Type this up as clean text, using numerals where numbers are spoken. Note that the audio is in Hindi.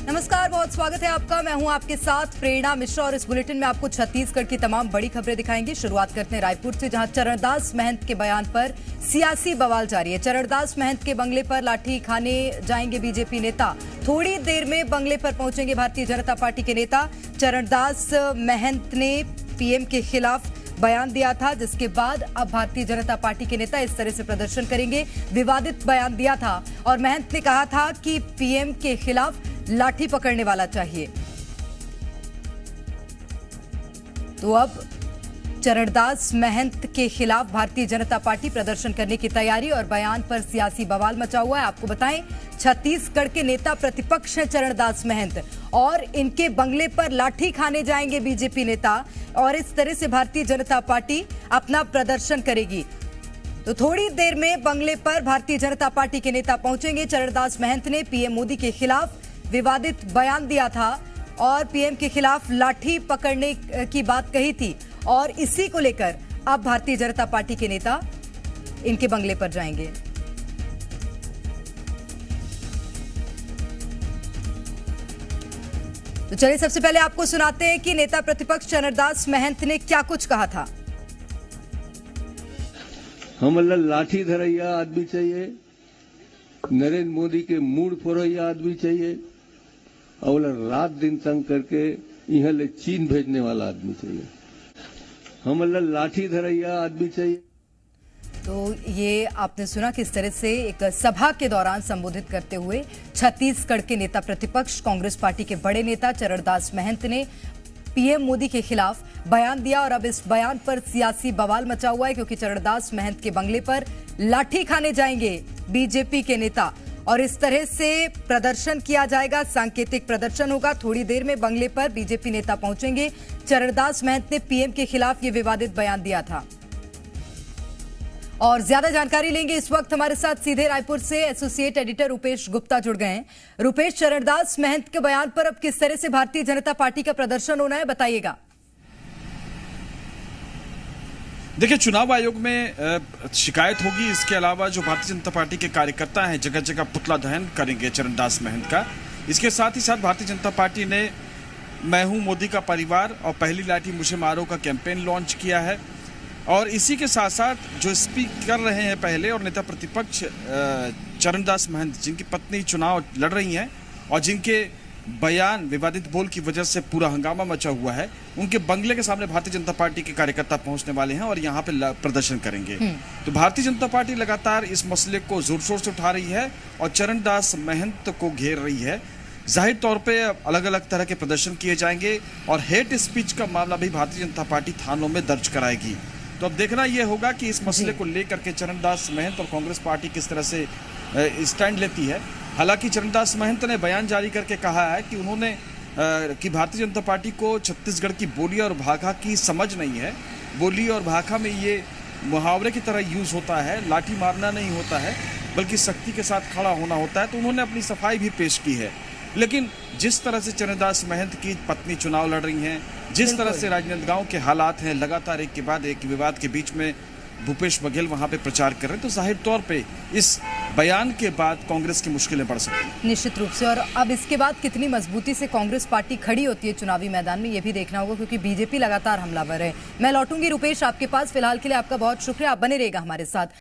नमस्कार, बहुत स्वागत है आपका। मैं हूं आपके साथ प्रेरणा मिश्रा और इस बुलेटिन में आपको छत्तीसगढ़ की तमाम बड़ी खबरें दिखाएंगे। शुरुआत करते हैं रायपुर से, जहां चरणदास महंत के बयान पर सियासी बवाल जारी है। चरणदास महंत के बंगले पर लाठी खाने जाएंगे बीजेपी नेता। थोड़ी देर में बंगले पर पहुंचेंगे भारतीय जनता पार्टी के नेता। चरणदास महंत ने पीएम के खिलाफ बयान दिया था, जिसके बाद अब भारतीय जनता पार्टी के नेता इस तरह से प्रदर्शन करेंगे। विवादित बयान दिया था और महंत ने कहा था कि पीएम के खिलाफ लाठी पकड़ने वाला चाहिए। तो अब चरणदास महंत के खिलाफ भारतीय जनता पार्टी प्रदर्शन करने की तैयारी और बयान पर सियासी बवाल मचा हुआ है। आपको बताएं, छत्तीसगढ़ के नेता प्रतिपक्ष हैं चरणदास महंत और इनके बंगले पर लाठी खाने जाएंगे बीजेपी नेता और इस तरह से भारतीय जनता पार्टी अपना प्रदर्शन करेगी। तो थोड़ी देर में बंगले पर भारतीय जनता पार्टी के नेता पहुंचेंगे। चरणदास महंत ने पीएम मोदी के खिलाफ विवादित बयान दिया था और पीएम के खिलाफ लाठी पकड़ने की बात कही थी और इसी को लेकर अब भारतीय जनता पार्टी के नेता इनके बंगले पर जाएंगे। तो चलिए सबसे पहले आपको सुनाते हैं कि नेता प्रतिपक्ष चरणदास महंत ने क्या कुछ कहा था। हमला लाठी धरैया आदमी चाहिए, नरेंद्र मोदी के मूड फोरैया आदमी चाहिए और रात दिन तंग करके यहाँ ले चीन भेजने वाला आदमी चाहिए। हमला लाठी धरैया आदमी चाहिए। तो ये आपने सुना किस तरह से एक सभा के दौरान संबोधित करते हुए छत्तीसगढ़ के नेता प्रतिपक्ष कांग्रेस पार्टी के बड़े नेता चरणदास महंत ने पीएम मोदी के खिलाफ बयान दिया और अब इस बयान पर सियासी बवाल मचा हुआ है, क्योंकि चरणदास महंत के बंगले पर लाठी खाने जाएंगे बीजेपी के नेता और इस तरह से प्रदर्शन किया जाएगा। सांकेतिक प्रदर्शन होगा। थोड़ी देर में बंगले पर बीजेपी नेता पहुंचेंगे। चरणदास महंत ने पीएम के खिलाफ ये विवादित बयान दिया था और ज्यादा जानकारी लेंगे इस वक्त हमारे साथ सीधे रायपुर से एसोसिएट एडिटर रुपेश गुप्ता जुड़ गए हैं। रुपेश, चरणदास महंत के बयान पर अब किस तरह से भारतीय जनता पार्टी का प्रदर्शन होना है, बताइएगा। देखिए, चुनाव आयोग में शिकायत होगी। इसके अलावा जो भारतीय जनता पार्टी के कार्यकर्ता हैं जगह जगह पुतला दहन करेंगे चरणदास महंत का। इसके साथ ही साथ भारतीय जनता पार्टी ने मैं हूं मोदी का परिवार और पहली लाठी मुझे मारो का कैंपेन लॉन्च किया है और इसी के साथ साथ जो स्पीक कर रहे हैं पहले और नेता प्रतिपक्ष चरणदास महंत, जिनकी पत्नी चुनाव लड़ रही हैं और जिनके बयान विवादित बोल की वजह से पूरा हंगामा मचा हुआ है, उनके बंगले के सामने भारतीय जनता पार्टी के कार्यकर्ता पहुंचने वाले हैं और यहां पे प्रदर्शन करेंगे। तो भारतीय जनता पार्टी लगातार इस मसले को जोर शोर से उठा रही है और चरणदास महंत को घेर रही है। जाहिर तौर पे अलग अलग तरह के प्रदर्शन किए जाएंगे और हेट स्पीच का मामला भी भारतीय जनता पार्टी थानों में दर्ज कराएगी। तो अब देखना यह होगा कि इस मसले को लेकर के चरणदास महंत और कांग्रेस पार्टी किस तरह से स्टैंड लेती है। हालांकि चरणदास महंत ने बयान जारी करके कहा है कि उन्होंने कि भारतीय जनता पार्टी को छत्तीसगढ़ की बोली और भाषा की समझ नहीं है। बोली और भाषा में ये मुहावरे की तरह यूज होता है, लाठी मारना नहीं होता है बल्कि सख्ती के साथ खड़ा होना होता है। तो उन्होंने अपनी सफाई भी पेश की है। लेकिन जिस तरह से चरणदास महंत की पत्नी चुनाव लड़ रही हैं, जिस तरह से राजनांदगांव के हालात हैं, लगातार एक के बाद एक विवाद के बीच में भूपेश बघेल वहां पे प्रचार कर रहे हैं, तो जाहिर तौर पे इस बयान के बाद कांग्रेस की मुश्किलें बढ़ सकती हैं। निश्चित रूप से। और अब इसके बाद कितनी मजबूती से कांग्रेस पार्टी खड़ी होती है चुनावी मैदान में, ये भी देखना होगा, क्योंकि बीजेपी लगातार हमलावर है। मैं लौटूंगी रुपेश आपके पास। फिलहाल के लिए आपका बहुत शुक्रिया, आप बने रहेगा हमारे साथ।